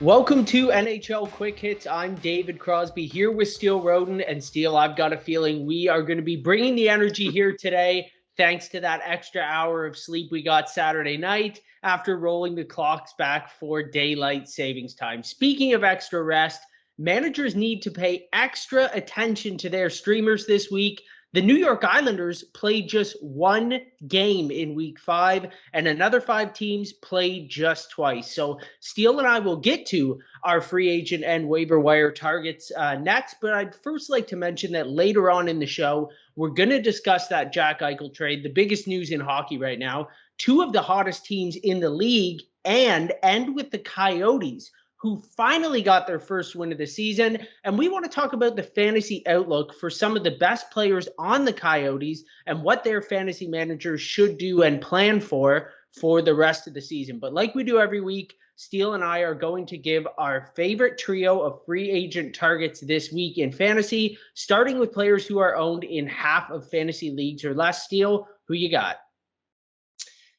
Welcome to NHL Quick Hits. I'm David Crosby here with Steele Roden. And Steele, I've got a feeling we are going to be bringing the energy here today thanks to that extra hour of sleep we got Saturday night after rolling the clocks back for daylight savings time. Speaking of extra rest, managers need to pay extra attention to their streamers this week. The New York Islanders played just one game in week 5, and another 5 teams played just twice. So Steele and I will get to our free agent and waiver wire targets next, but I'd first like to mention that later on in the show, we're going to discuss that Jack Eichel trade, the biggest news in hockey right now. 2 of the hottest teams in the league, and end with the Coyotes, who finally got their first win of the season. And we want to talk about the fantasy outlook for some of the best players on the Coyotes and what their fantasy managers should do and plan for the rest of the season. But like we do every week, Steele and I are going to give our favorite trio of free agent targets this week in fantasy, starting with players who are owned in half of fantasy leagues or less. Steele, who you got?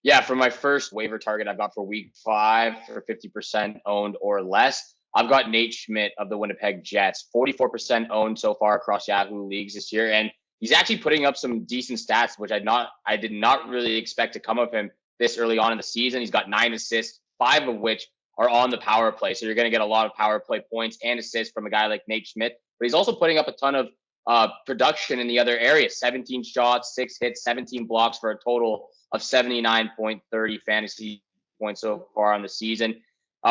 Yeah, for my first waiver target, I've got for week 5 for 50% owned or less. I've got Nate Schmidt of the Winnipeg Jets, 44% owned so far across Yahoo leagues this year. And he's actually putting up some decent stats, which I did not really expect to come of him this early on in the season. He's got 9 assists, 5 of which are on the power play. So you're going to get a lot of power play points and assists from a guy like Nate Schmidt. But he's also putting up a ton of production in the other areas, 17 shots, 6 hits, 17 blocks for a total of 79.30 fantasy points so far on the season.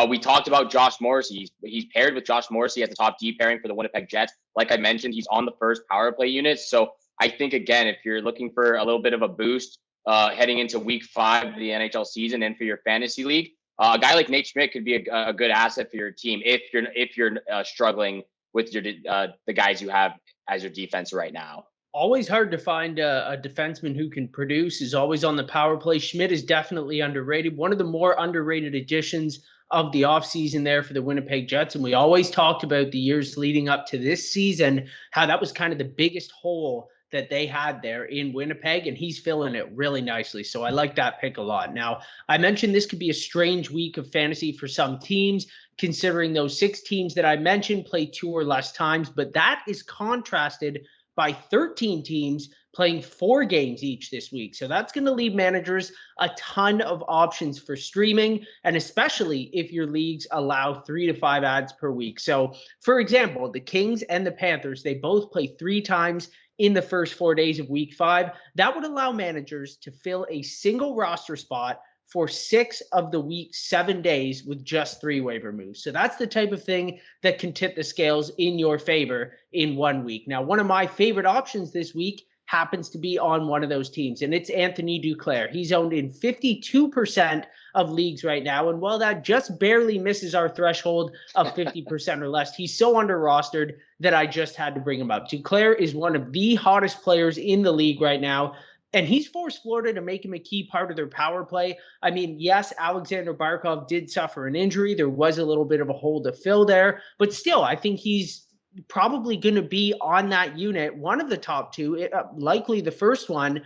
We talked about Josh Morrissey. He's paired with Josh Morrissey as the top D pairing for the Winnipeg Jets. Like I mentioned, he's on the first power play unit. So I think, again, if you're looking for a little bit of a boost heading into week 5 of the NHL season and for your fantasy league, a guy like Nate Schmidt could be a good asset for your team if you're struggling with the guys you have as your defense right now. Always hard to find a defenseman who can produce, is always on the power play. Schmidt is definitely underrated. One of the more underrated additions of the offseason there for the Winnipeg Jets. And we always talked about the years leading up to this season, how that was kind of the biggest hole that they had there in Winnipeg, and he's filling it really nicely. So I like that pick a lot. Now, I mentioned this could be a strange week of fantasy for some teams, considering those 6 teams that I mentioned play 2 or less times, but that is contrasted by 13 teams playing 4 games each this week. So that's going to leave managers a ton of options for streaming, and especially if your leagues allow 3 to 5 ads per week. So, for example, the Kings and the Panthers, they both play 3 times in the first 4 days of week 5. That would allow managers to fill a single roster spot for 6 of the week's 7 days with just 3 waiver moves. So that's the type of thing that can tip the scales in your favor in 1 week. Now, one of my favorite options this week happens to be on one of those teams, and it's Anthony Duclair. He's owned in 52% of leagues right now, and while that just barely misses our threshold of 50% or less, he's so under-rostered that I just had to bring him up. Duclair is one of the hottest players in the league right now, and he's forced Florida to make him a key part of their power play. I mean, yes, Alexander Barkov did suffer an injury. There was a little bit of a hole to fill there. But still, I think he's probably going to be on that unit, one of the top 2, likely the first one,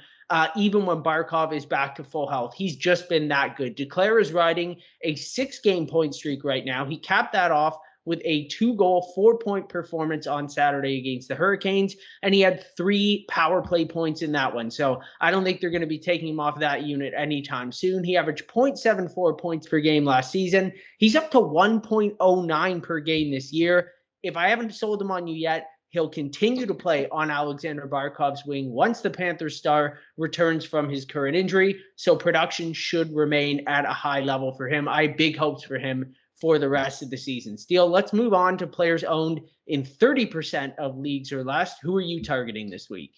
even when Barkov is back to full health. He's just been that good. Duclair is riding a 6-game point streak right now. He capped that off with a 2-goal, 4-point performance on Saturday against the Hurricanes, and he had 3 power play points in that one. So I don't think they're going to be taking him off that unit anytime soon. He averaged 0.74 points per game last season. He's up to 1.09 per game this year. If I haven't sold him on you yet, he'll continue to play on Alexander Barkov's wing once the Panthers star returns from his current injury. So production should remain at a high level for him. I have big hopes for him for the rest of the season. Steele, let's move on to players owned in 30% of leagues or less. Who are you targeting this week?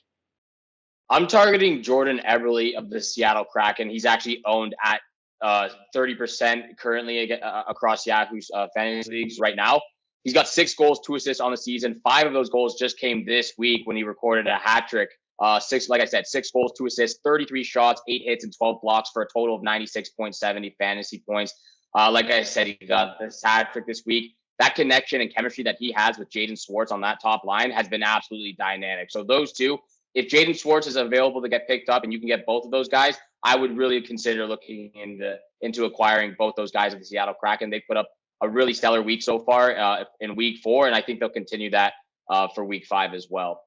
I'm targeting Jordan Eberle of the Seattle Kraken. He's actually owned at 30% currently across Yahoo's fantasy leagues right now. He's got 6 goals, 2 assists on the season. 5 of those goals just came this week when he recorded a hat trick. 6 goals, 2 assists, 33 shots, 8 hits, and 12 blocks for a total of 96.70 fantasy points. Like I said, he got this hat trick this week. That connection and chemistry that he has with Jaden Schwartz on that top line has been absolutely dynamic. So those two, if Jaden Schwartz is available to get picked up and you can get both of those guys, I would really consider looking into acquiring both those guys of the Seattle Kraken. They put up a really stellar week so far in week 4, and I think they'll continue that for week 5 as well.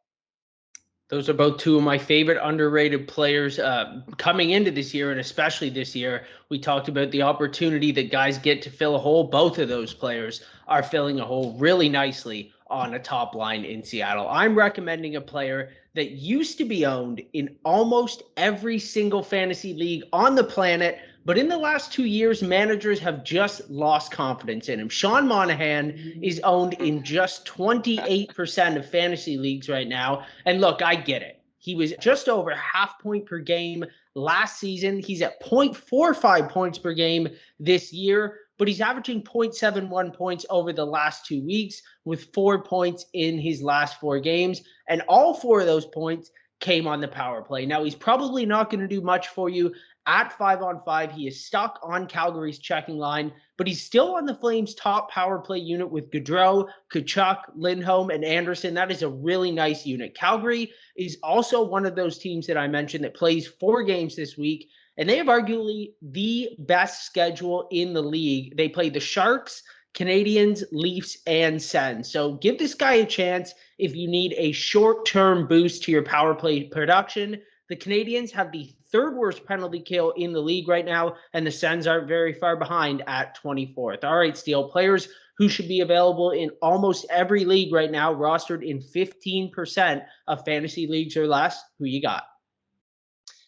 Those are both two of my favorite underrated players coming into this year, and especially this year. We talked about the opportunity that guys get to fill a hole. Both of those players are filling a hole really nicely on a top line in Seattle. I'm recommending a player that used to be owned in almost every single fantasy league on the planet, but in the last 2 years, managers have just lost confidence in him. Sean Monahan is owned in just 28% of fantasy leagues right now. And look, I get it. He was just over half point per game last season. He's at 0.45 points per game this year, but he's averaging 0.71 points over the last 2 weeks with 4 points in his last 4 games. And all 4 of those points came on the power play. Now, he's probably not going to do much for you at 5-on-5. He is stuck on Calgary's checking line, but he's still on the Flames' top power play unit with Gaudreau, Tkachuk, Lindholm, and Anderson. That is a really nice unit. Calgary is also one of those teams that I mentioned that plays 4 games this week, and they have arguably the best schedule in the league. They play the Sharks, Canadians, Leafs, and Sens. So give this guy a chance if you need a short-term boost to your power play production. The Canadians have the 3rd worst penalty kill in the league right now, and the Sens aren't very far behind at 24th. All right, Steele, players who should be available in almost every league right now, rostered in 15% of fantasy leagues or less. Who you got?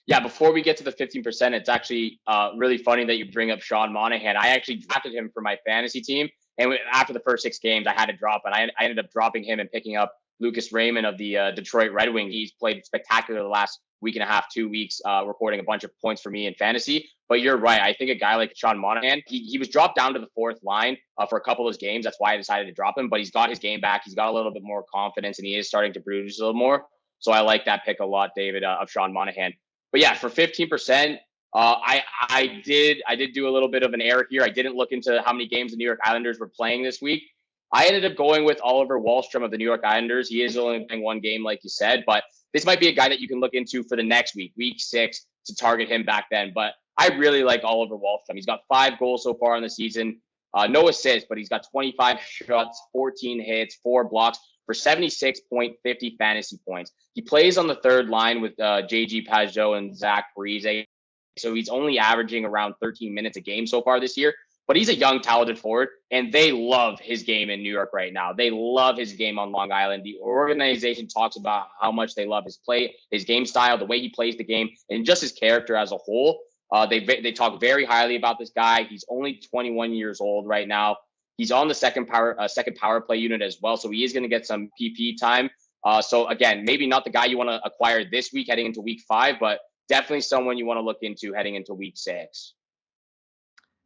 Yeah, before we get to the 15%, it's actually really funny that you bring up Sean Monahan. I actually drafted him for my fantasy team, and after the first 6 games, I had to drop, and I ended up dropping him and picking up Lucas Raymond of the Detroit Red Wings. He's played spectacular the last week and a half, 2 weeks, recording a bunch of points for me in fantasy. But you're right. I think a guy like Sean Monahan, he was dropped down to the 4th line for a couple of those games. That's why I decided to drop him. But he's got his game back. He's got a little bit more confidence, and he is starting to produce a little more. So I like that pick a lot, David, of Sean Monahan. But yeah, for 15%, I did do a little bit of an error here. I didn't look into how many games the New York Islanders were playing this week. I ended up going with Oliver Wahlstrom of the New York Islanders. He is only playing 1 game, like you said, but this might be a guy that you can look into for the next week, week 6, to target him back then. But I really like Oliver Wahlstrom. He's got 5 goals so far in the season, no assists, but he's got 25 shots, 14 hits, 4 blocks for 76.50 fantasy points. He plays on the 3rd line with JG Pageau and Zach Parise. So he's only averaging around 13 minutes a game so far this year. But he's a young, talented forward, and they love his game in New York right now. They love his game on Long Island. The organization talks about how much they love his play, his game style, the way he plays the game, and just his character as a whole. They talk very highly about this guy. He's only 21 years old right now. He's on the second power play unit as well, so he is going to get some PP time. So again, maybe not the guy you want to acquire this week heading into week 5, but definitely someone you want to look into heading into week 6.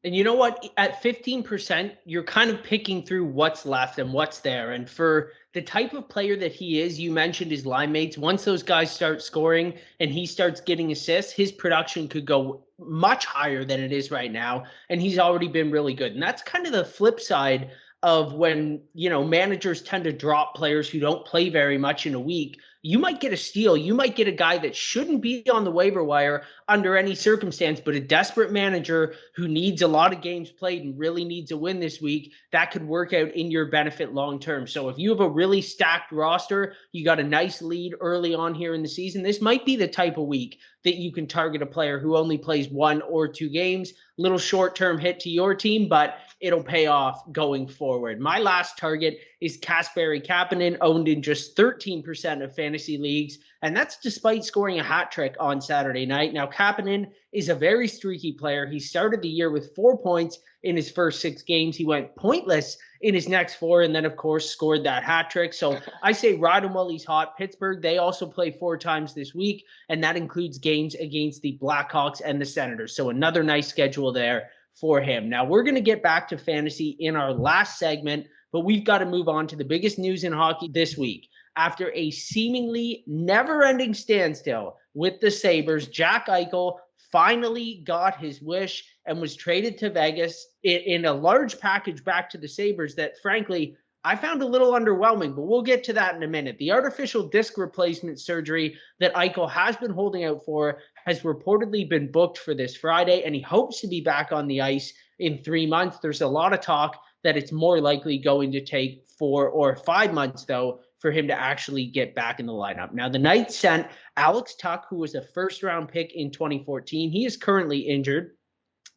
And you know what? At 15%, you're kind of picking through what's left and what's there. And for the type of player that he is, you mentioned his line mates. Once those guys start scoring and he starts getting assists, his production could go much higher than it is right now. And he's already been really good. And that's kind of the flip side of when, managers tend to drop players who don't play very much in a week. You might get a steal. You might get a guy that shouldn't be on the waiver wire under any circumstance, but a desperate manager who needs a lot of games played and really needs a win this week, that could work out in your benefit long term. So if you have a really stacked roster, you got a nice lead early on here in the season, this might be the type of week that you can target a player who only plays 1 or 2 games. Little short-term hit to your team, but it'll pay off going forward. My last target is Kasperi Kapanen, owned in just 13% of fantasy leagues, and that's despite scoring a hat trick on Saturday night. Now, Kapanen is a very streaky player. He started the year with 4 points in his first 6 games. He went pointless in his next 4, and then, of course, scored that hat trick. So I say ride him while he's hot. Pittsburgh, they also play 4 times this week, and that includes games against the Blackhawks and the Senators. So another nice schedule there for him. Now, we're going to get back to fantasy in our last segment, but we've got to move on to the biggest news in hockey this week. After a seemingly never-ending standstill with the Sabres, Jack Eichel finally got his wish and was traded to Vegas in a large package back to the Sabres that, frankly, I found a little underwhelming, but we'll get to that in a minute. The artificial disc replacement surgery that Eichel has been holding out for has reportedly been booked for this Friday, and he hopes to be back on the ice in 3 months. There's a lot of talk that it's more likely going to take 4 or 5 months, though, for him to actually get back in the lineup. Now, the Knights sent Alex Tuch, who was a first-round pick in 2014. He is currently injured.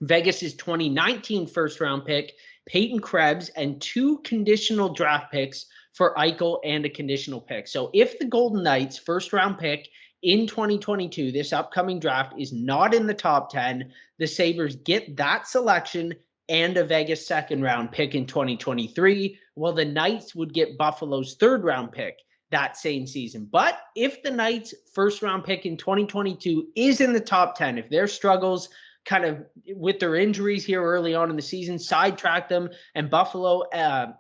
Vegas's 2019 first-round pick, Peyton Krebs, and 2 conditional draft picks for Eichel and a conditional pick. So if the Golden Knights' first-round pick in 2022, this upcoming draft, is not in the top 10, the Sabres get that selection and a Vegas second-round pick in 2023, while the Knights would get Buffalo's third-round pick that same season. But if the Knights' first-round pick in 2022 is in the top 10, if their struggles kind of with their injuries here early on in the season sidetrack them, and Buffalo,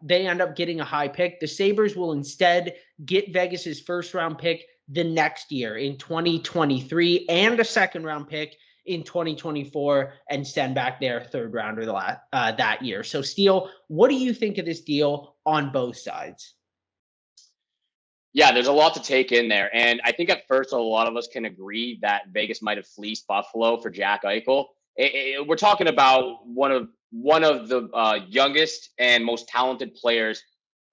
they end up getting a high pick, the Sabres will instead get Vegas's first-round pick the next year in 2023 and a second-round pick in 2024 and send back their third rounder that year. So, Steele, what do you think of this deal on both sides? Yeah, there's a lot to take in there. And I think at first, a lot of us can agree that Vegas might have fleeced Buffalo for Jack Eichel. We're talking about one of the youngest and most talented players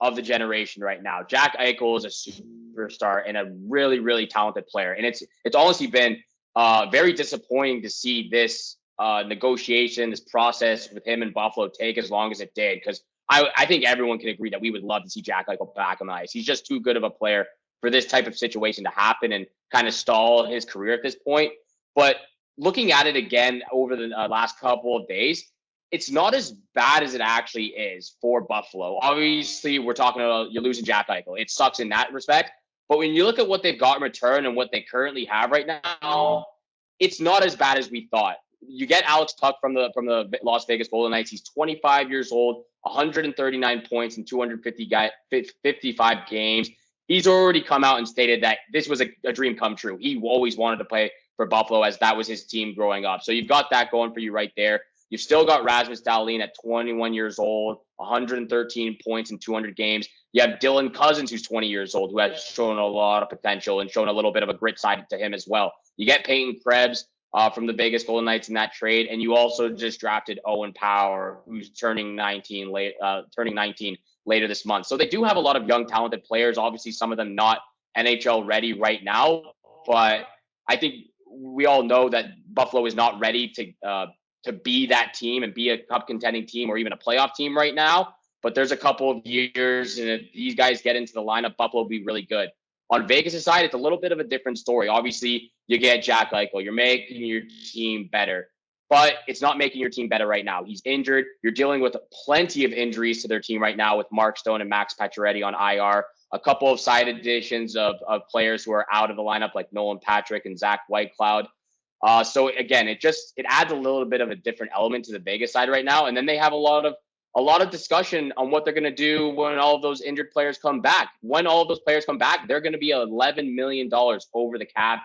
of the generation right now. Jack Eichel is a superstar and a really, really talented player. And it's honestly been very disappointing to see this negotiation, this process with him and Buffalo take as long as it did, because I think everyone can agree that we would love to see Jack Eichel back on the ice. He's just too good of a player for this type of situation to happen and kind of stall his career at this point. But looking at it again over the last couple of days, it's not as bad as it actually is for Buffalo. Obviously, we're talking about you're losing Jack Eichel. It sucks in that respect. But when you look at what they've got in return and what they currently have right now, it's not as bad as we thought. You get Alex Tuch from the Las Vegas Golden Knights. He's 25 years old, 139 points in 255 games. He's already come out and stated that this was a dream come true. He always wanted to play for Buffalo, as that was his team growing up. So you've got that going for you right there. You've still got Rasmus Dahlin at 21 years old, 113 points in 200 games. You have Dylan Cousins, who's 20 years old, who has shown a lot of potential and shown a little bit of a grit side to him as well. You get Peyton Krebs from the Vegas Golden Knights in that trade, and you also just drafted Owen Power, who's turning 19 later this month. So they do have a lot of young, talented players. Obviously, some of them not NHL ready right now, but I think we all know that Buffalo is not ready to be that team and be a cup contending team or even a playoff team right now. But there's a couple of years, and if these guys get into the lineup, Buffalo will be really good. On Vegas' side, it's a little bit of a different story. Obviously, you get Jack Eichel. You're making your team better, but it's not making your team better right now. He's injured. You're dealing with plenty of injuries to their team right now with Mark Stone and Max Pacioretty on IR. A couple of side additions of players who are out of the lineup, like Nolan Patrick and Zach Whitecloud. So again, it adds a little bit of a different element to the Vegas side right now. And then they have a lot of discussion on what they're going to do when all of those injured players come back. When all of those players come back, they're going to be $11 million over the cap.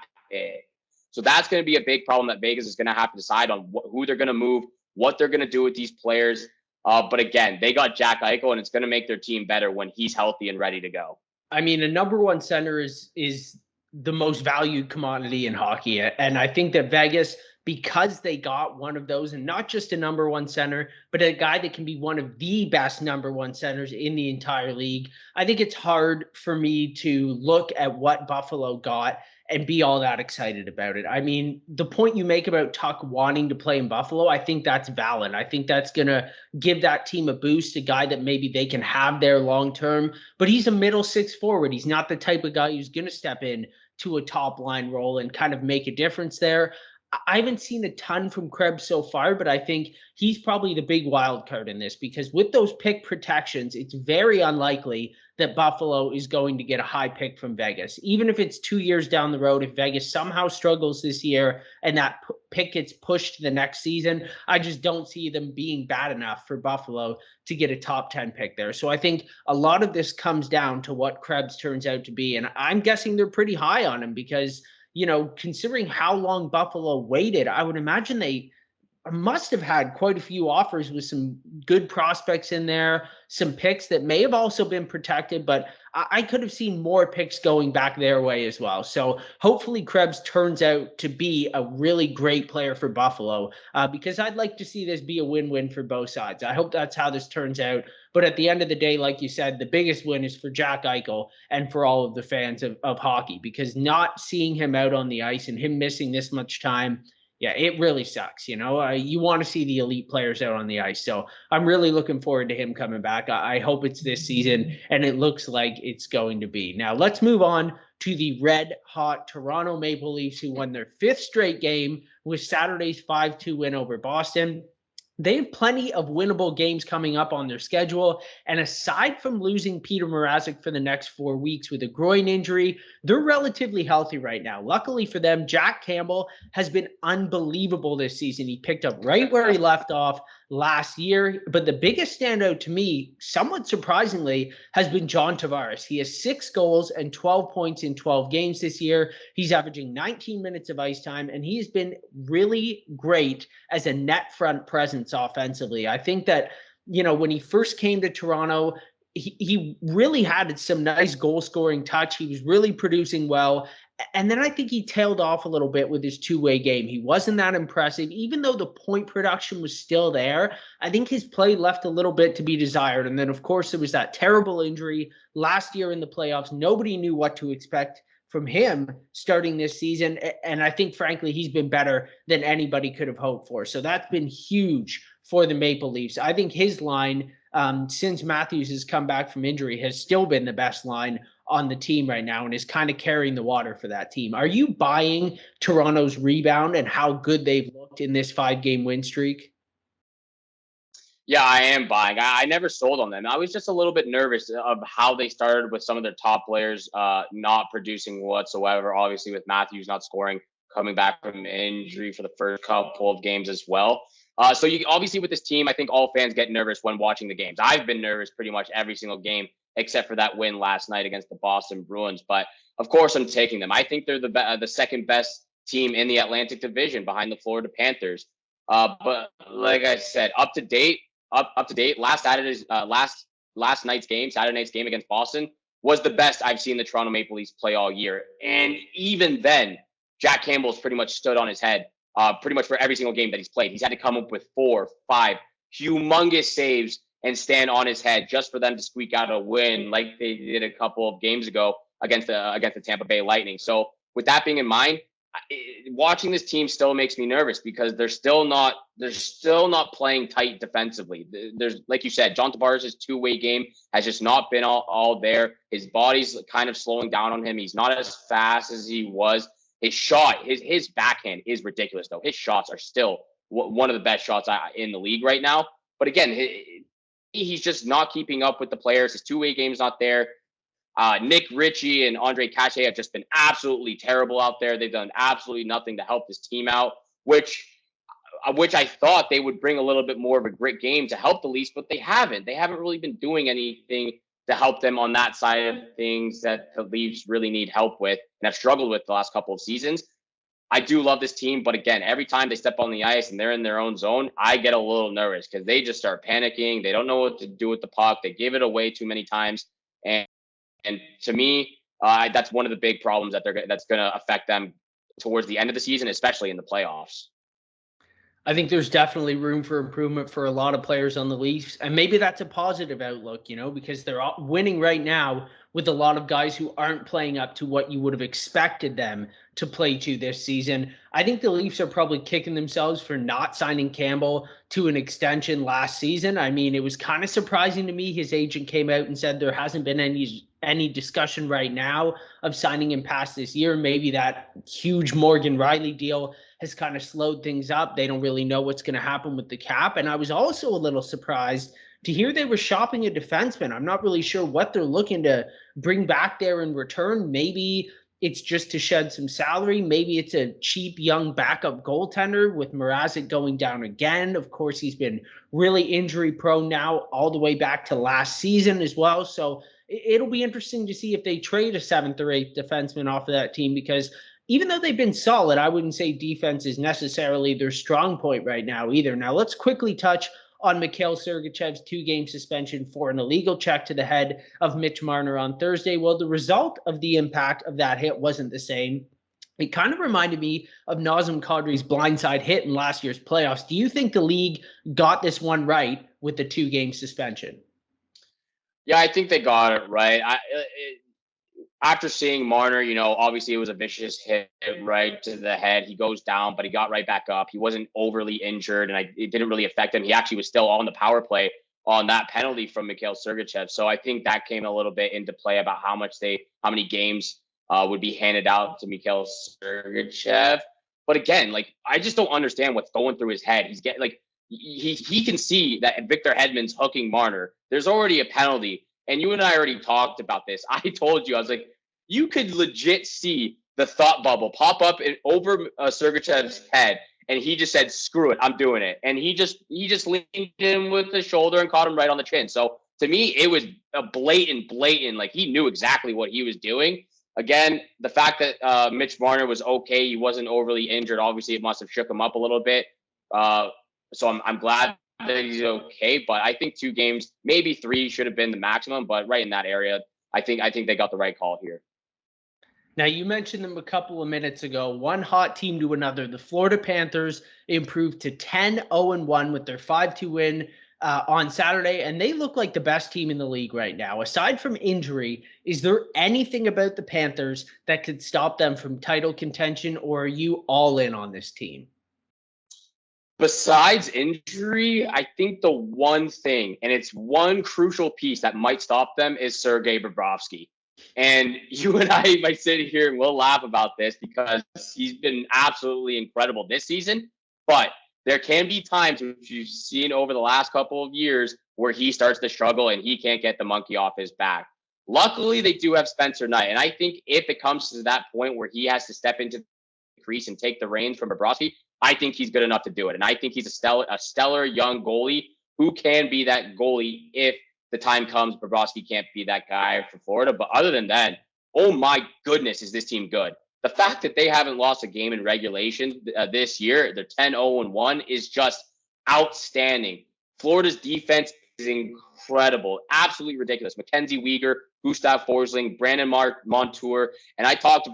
So that's going to be a big problem that Vegas is going to have to decide on who they're going to move, what they're going to do with these players. But again, they got Jack Eichel, and it's going to make their team better when he's healthy and ready to go. I mean, a number one center is the most valued commodity in hockey. And I think that Vegas, because they got one of those, and not just a number one center, but a guy that can be one of the best number one centers in the entire league, I think it's hard for me to look at what Buffalo got and be all that excited about it. I mean, the point you make about Tuch wanting to play in Buffalo, I think that's valid. I think that's going to give that team a boost, a guy that maybe they can have there long term. But he's a middle six forward. He's not the type of guy who's going to step in to a top line role and kind of make a difference there. I haven't seen a ton from Krebs so far, but I think he's probably the big wild card in this, because with those pick protections, it's very unlikely that Buffalo is going to get a high pick from Vegas. Even if it's 2 years down the road, if Vegas somehow struggles this year and that pick gets pushed to the next season, I just don't see them being bad enough for Buffalo to get a top 10 pick there. So I think a lot of this comes down to what Krebs turns out to be. And I'm guessing they're pretty high on him because, you know, considering how long Buffalo waited, I would imagine they must have had quite a few offers with some good prospects in there, some picks that may have also been protected. But I could have seen more picks going back their way as well. So hopefully Krebs turns out to be a really great player for Buffalo, because I'd like to see this be a win-win for both sides. I hope that's how this turns out. But at the end of the day, like you said, the biggest win is for Jack Eichel and for all of the fans of hockey, because not seeing him out on the ice and him missing this much time, yeah, it really sucks. You want to see the elite players out on the ice. So I'm really looking forward to him coming back. I hope it's this season, and it looks like it's going to be. Now, let's move on to the red hot Toronto Maple Leafs, who won their 5th straight game with Saturday's 5-2 win over Boston. They have plenty of winnable games coming up on their schedule. And aside from losing Peter Mrazek for the next 4 weeks with a groin injury, they're relatively healthy right now. Luckily for them, Jack Campbell has been unbelievable this season. He picked up right where he left off last year. But the biggest standout to me, somewhat surprisingly, has been John Tavares. He has 6 goals and 12 points in 12 games this year. He's averaging 19 minutes of ice time, and he has been really great as a net front presence offensively. I think that, when he first came to Toronto, he really had some nice goal scoring touch. He was really producing well. And then I think he tailed off a little bit with his two-way game. He wasn't that impressive. Even though the point production was still there, I think his play left a little bit to be desired. And then, of course, there was that terrible injury last year in the playoffs. Nobody knew what to expect from him starting this season. And I think, frankly, he's been better than anybody could have hoped for. So that's been huge for the Maple Leafs. I think his line, since Matthews has come back from injury, has still been the best line on the team right now and is kind of carrying the water for that team. Are you buying Toronto's rebound and how good they've looked in this 5-game win streak? Yeah, I am buying. I never sold on them. I was just a little bit nervous of how they started with some of their top players not producing whatsoever. Obviously, with Matthews not scoring, coming back from injury for the first couple of games as well. So you obviously with this team, I think all fans get nervous when watching the games. I've been nervous pretty much every single game except for that win last night against the Boston Bruins. But of course, I'm taking them. I think they're the second best team in the Atlantic Division behind the Florida Panthers. But like I said, up to date. Last night's game, Saturday night's game against Boston was the best I've seen the Toronto Maple Leafs play all year. And even then, Jack Campbell's pretty much stood on his head pretty much for every single game that he's played. He's had to come up with 4, 5 humongous saves and stand on his head just for them to squeak out a win like they did a couple of games ago against the Tampa Bay Lightning. So with that being in mind, watching this team still makes me nervous because they're still not playing tight defensively. There's, like you said, John Tavares' two-way game has just not been all there. His body's kind of slowing down on him. He's not as fast as he was. His shot, his backhand is ridiculous though. His shots are still one of the best shots in the league right now. But again, he's just not keeping up with the players. His two-way game's not there. Nick Ritchie and Andre Cache have just been absolutely terrible out there. They've done absolutely nothing to help this team out, which I thought they would bring a little bit more of a grit game to help the Leafs, but they haven't. They haven't really been doing anything to help them on that side of things that the Leafs really need help with and have struggled with the last couple of seasons. I do love this team, but again, every time they step on the ice and they're in their own zone, I get a little nervous because they just start panicking. They don't know what to do with the puck. They give it away too many times. And to me, that's one of the big problems that's going to affect them towards the end of the season, especially in the playoffs. I think there's definitely room for improvement for a lot of players on the Leafs. And maybe that's a positive outlook, because they're winning right now with a lot of guys who aren't playing up to what you would have expected them to play to this season. I think the Leafs are probably kicking themselves for not signing Campbell to an extension last season. I mean, it was kind of surprising to me. His agent came out and said there hasn't been any discussion right now of signing him past this year. Maybe that huge Morgan Riley deal has kind of slowed things up. They don't really know what's going to happen with the cap. And I was also a little surprised to hear they were shopping a defenseman. I'm not really sure what they're looking to bring back there in return. Maybe it's just to shed some salary. Maybe it's a cheap young backup goaltender with Mrazek going down again. Of course, he's been really injury prone now all the way back to last season as well. So it'll be interesting to see if they trade a 7th or 8th defenseman off of that team, because even though they've been solid, I wouldn't say defense is necessarily their strong point right now either. Now, let's quickly touch on Mikhail Sergachev's 2-game suspension for an illegal check to the head of Mitch Marner on Thursday. Well, the result of the impact of that hit wasn't the same. It kind of reminded me of Nazem Kadri's blindside hit in last year's playoffs. Do you think the league got this one right with the 2-game suspension? Yeah, I think they got it right. After seeing Marner, obviously it was a vicious hit right to the head. He goes down, but he got right back up. He wasn't overly injured, and it didn't really affect him. He actually was still on the power play on that penalty from Mikhail Sergachev. So I think that came a little bit into play about how many games would be handed out to Mikhail Sergachev. But again, I just don't understand what's going through his head. He's getting he can see that Victor Hedman's hooking Marner. There's already a penalty. And you and I already talked about this. I told you, I was like, you could legit see the thought bubble pop up over Sergachev's head, and he just said, "Screw it, I'm doing it." And he just leaned in with the shoulder and caught him right on the chin. So to me, it was a blatant. Like he knew exactly what he was doing. Again, the fact that Mitch Marner was okay, he wasn't overly injured. Obviously, it must have shook him up a little bit. So I'm glad that he's okay, but I think 2 games, maybe 3 should have been the maximum, but right in that area, I think they got the right call here. Now, you mentioned them a couple of minutes ago. One hot team to another. The Florida Panthers improved to 10-0-1 with their 5-2 win on Saturday, and they look like the best team in the league right now. Aside from injury, is there anything about the Panthers that could stop them from title contention, or are you all in on this team? Besides injury, I think the one thing, and it's one crucial piece that might stop them, is Sergei Bobrovsky. And you and I might sit here and we'll laugh about this because he's been absolutely incredible this season. But there can be times, which you've seen over the last couple of years, where he starts to struggle and he can't get the monkey off his back. Luckily, they do have Spencer Knight. And I think if it comes to that point where he has to step into the crease and take the reins from Bobrovsky, I think he's good enough to do it. And I think he's a stellar young goalie who can be that goalie if the time comes. Bobrovsky can't be that guy for Florida. But other than that, oh my goodness, is this team good. The fact that they haven't lost a game in regulation this year, they're 10-0-1, is just outstanding. Florida's defense is incredible, absolutely ridiculous. Mackenzie Weegar, Gustav Forsling, Brandon Montour, and I talked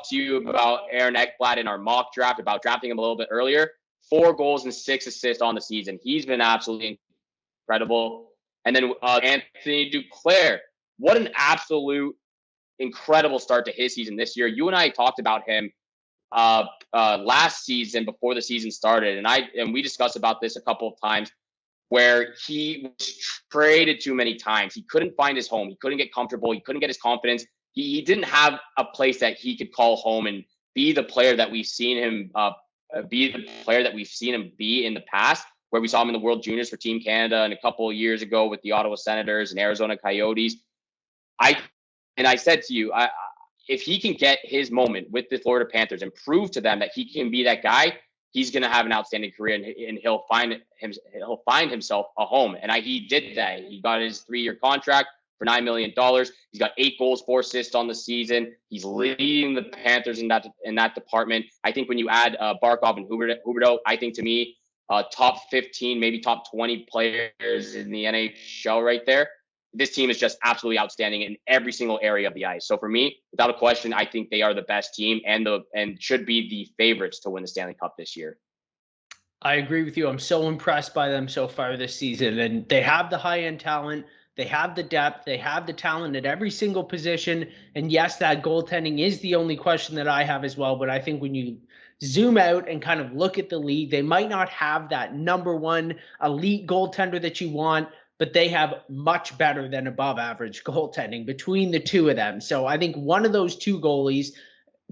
to you about Aaron Ekblad in our mock draft, about drafting him a little bit earlier. 4 goals and 6 assists on the season. He's been absolutely incredible. And then Anthony Duclair, what an absolute incredible start to his season this year. You and I talked about him last season before the season started, and we discussed about this a couple of times, where he was traded too many times. He couldn't find his home. He couldn't get comfortable. He couldn't get his confidence. He didn't have a place that he could call home and be the player that we've seen him be in the past, where we saw him in the World Juniors for Team Canada and a couple of years ago with the Ottawa Senators and Arizona Coyotes. I said to you, if he can get his moment with the Florida Panthers and prove to them that he can be that guy, he's going to have an outstanding career, and he'll find himself a home. And he did that. He got his 3-year contract for $9 million. He's got 8 goals, 4 assists on the season. He's leading the Panthers in that department. I think when you add Barkov and Huberdeau, I think to me, top 15, maybe top 20 players in the NHL right there. This team is just absolutely outstanding in every single area of the ice. So for me, without a question, I think they are the best team and should be the favorites to win the Stanley Cup this year. I agree with you. I'm so impressed by them so far this season. And they have the high-end talent. They have the depth. They have the talent at every single position. And yes, that goaltending is the only question that I have as well. But I think when you zoom out and kind of look at the league, they might not have that number one elite goaltender that you want, but they have much better than above average goaltending between the two of them. So I think one of those 2 goalies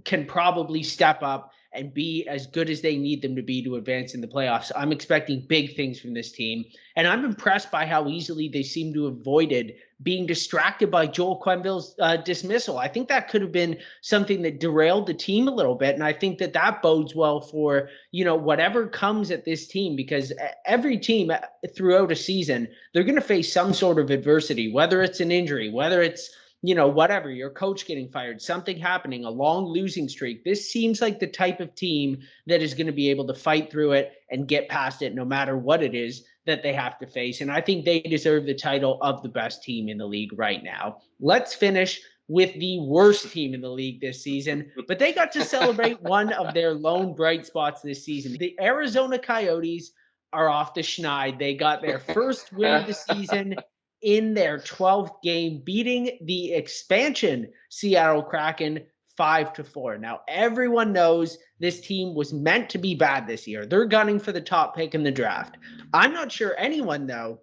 can probably step up and be as good as they need them to be to advance in the playoffs. I'm expecting big things from this team. And I'm impressed by how easily they seem to have avoided being distracted by Joel Quenneville's dismissal. I think that could have been something that derailed the team a little bit. And I think that bodes well for, whatever comes at this team, because every team throughout a season, they're going to face some sort of adversity, whether it's an injury, whether it's, whatever, your coach getting fired, something happening, a long losing streak. This seems like the type of team that is going to be able to fight through it and get past it no matter what it is that they have to face. And I think they deserve the title of the best team in the league right now. Let's finish with the worst team in the league this season, but they got to celebrate one of their lone bright spots this season. The Arizona Coyotes are off the schneid. They got their first win of the season in their 12th game, beating the expansion Seattle Kraken 5-4. Now, everyone knows this team was meant to be bad this year. They're gunning for the top pick in the draft. I'm not sure anyone, though,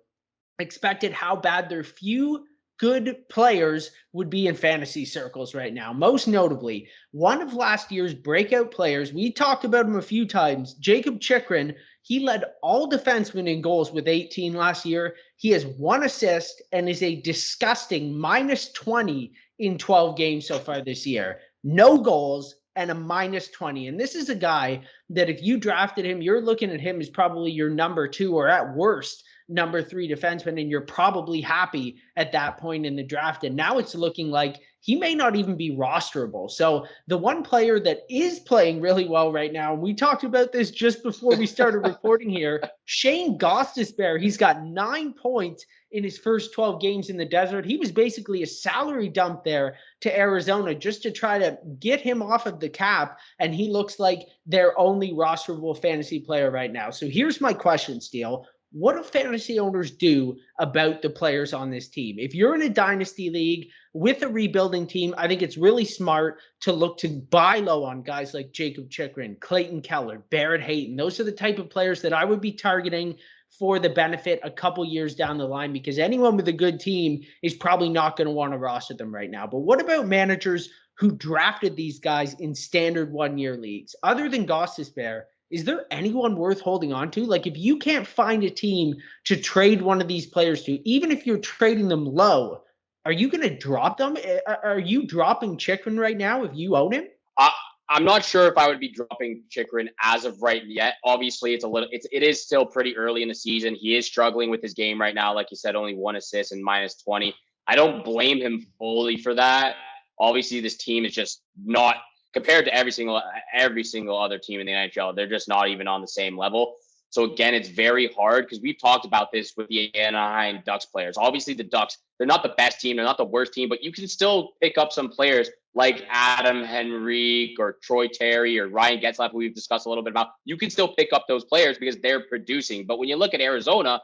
expected how bad their few good players would be in fantasy circles right now. Most notably, one of last year's breakout players, we talked about him a few times, Jacob Chychrun. He led all defensemen in goals with 18 last year. He has 1 assist and is a disgusting -20 in 12 games so far this year. No goals and a -20. And this is a guy that if you drafted him, you're looking at him as probably your number 2 or at worst number 3 defenseman, and you're probably happy at that point in the draft. And now it's looking like he may not even be rosterable. So the one player that is playing really well right now, and we talked about this just before we started recording here, Shane Gostisbehere, he's got 9 points in his first 12 games in the desert. He was basically a salary dump there to Arizona just to try to get him off of the cap, and he looks like their only rosterable fantasy player right now. So here's my question, Steele. What do fantasy owners do about the players on this team? If you're in a dynasty league with a rebuilding team, I think it's really smart to look to buy low on guys like Jacob Chychrun, Clayton Keller, Barrett Hayton. Those are the type of players that I would be targeting for the benefit a couple years down the line, because anyone with a good team is probably not going to want to roster them right now. But what about managers who drafted these guys in standard 1-year leagues? Other than Gostisbehere, is there anyone worth holding on to? Like, if you can't find a team to trade one of these players to, even if you're trading them low, are you going to drop them? Are you dropping Chychrun right now if you own him? I'm not sure if I would be dropping Chychrun as of right yet. Obviously, it is still pretty early in the season. He is struggling with his game right now. Like you said, only 1 assist and -20. I don't blame him fully for that. Obviously, this team is just not compared to every single other team in the NHL. They're just not even on the same level. So again, it's very hard because we've talked about this with the Anaheim Ducks players. Obviously, the Ducks, they're not the best team, they're not the worst team, but you can still pick up some players like Adam Henrique or Troy Terry or Ryan Getzlaf, who we've discussed a little bit about. You can still pick up those players because they're producing. But when you look at Arizona,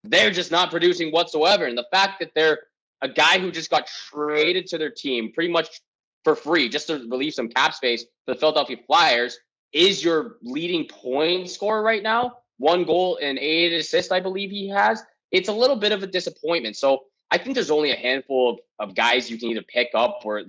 they're just not producing whatsoever. And the fact that they're a guy who just got traded to their team pretty much for free just to relieve some cap space for the Philadelphia Flyers is your leading point scorer right now. 1 goal and 8 assists, I believe he has. It's a little bit of a disappointment. So I think there's only a handful of guys you can either pick up or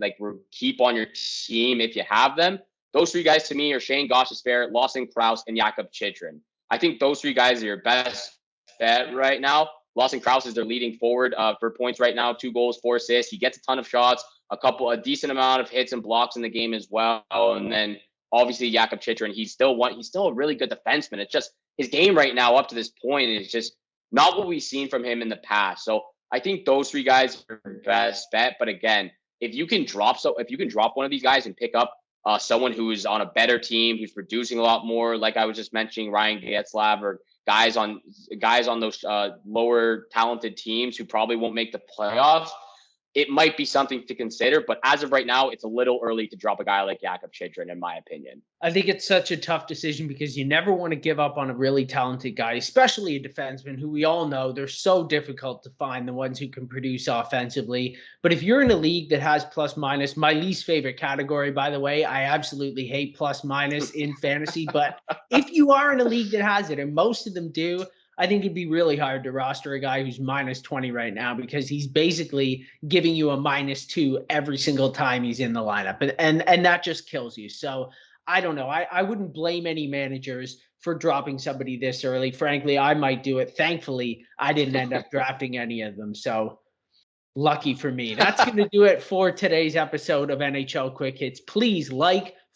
keep on your team if you have them. Those 3 guys to me are Shane Gostisbehere, Lawson Crouse, and Jakob Chychrun. I think those 3 guys are your best bet right now. Lawson Crouse is their leading forward for points right now, 2 goals, 4 assists. He gets a ton of shots, a decent amount of hits and blocks in the game as well. And then obviously Jakob Chychrun, he's still a really good defenseman. It's just his game right now up to this point is just not what we've seen from him in the past. So I think those 3 guys are your best bet. But again, if you can drop one of these guys and pick up someone who's on a better team, who's producing a lot more, like I was just mentioning, Ryan Getzlaf, or guys on those lower talented teams who probably won't make the playoffs, it might be something to consider. But as of right now, it's a little early to drop a guy like Jakob Chychrun, in my opinion. I think it's such a tough decision because you never want to give up on a really talented guy, especially a defenseman who we all know they're so difficult to find, the ones who can produce offensively. But if you're in a league that has plus minus, my least favorite category, by the way, I absolutely hate plus minus in fantasy. But if you are in a league that has it, and most of them do, I think it'd be really hard to roster a guy who's -20 right now because he's basically giving you a -2 every single time he's in the lineup. And that just kills you. So I don't know. I wouldn't blame any managers for dropping somebody this early. Frankly, I might do it. Thankfully, I didn't end up drafting any of them. So lucky for me. That's going to do it for today's episode of NHL Quick Hits. Please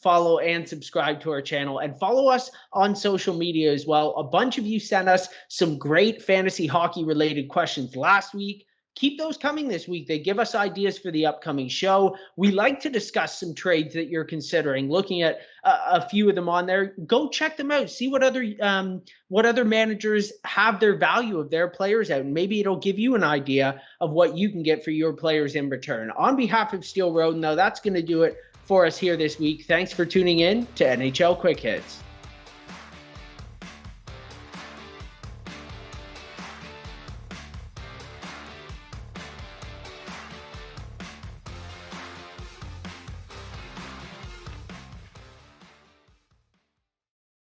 follow, and subscribe to our channel, and follow us on social media as well. A bunch of you sent us some great fantasy hockey related questions last week. keep those coming this week. They give us ideas for the upcoming show. We like to discuss some trades that you're considering. Looking at a few of them on there, go check them out. See what other managers have their value of their players out, and maybe it'll give you an idea of what you can get for your players in return. On behalf of Steele Roden, though, that's going to do it for us here this week. Thanks for tuning in to NHL Quick Hits.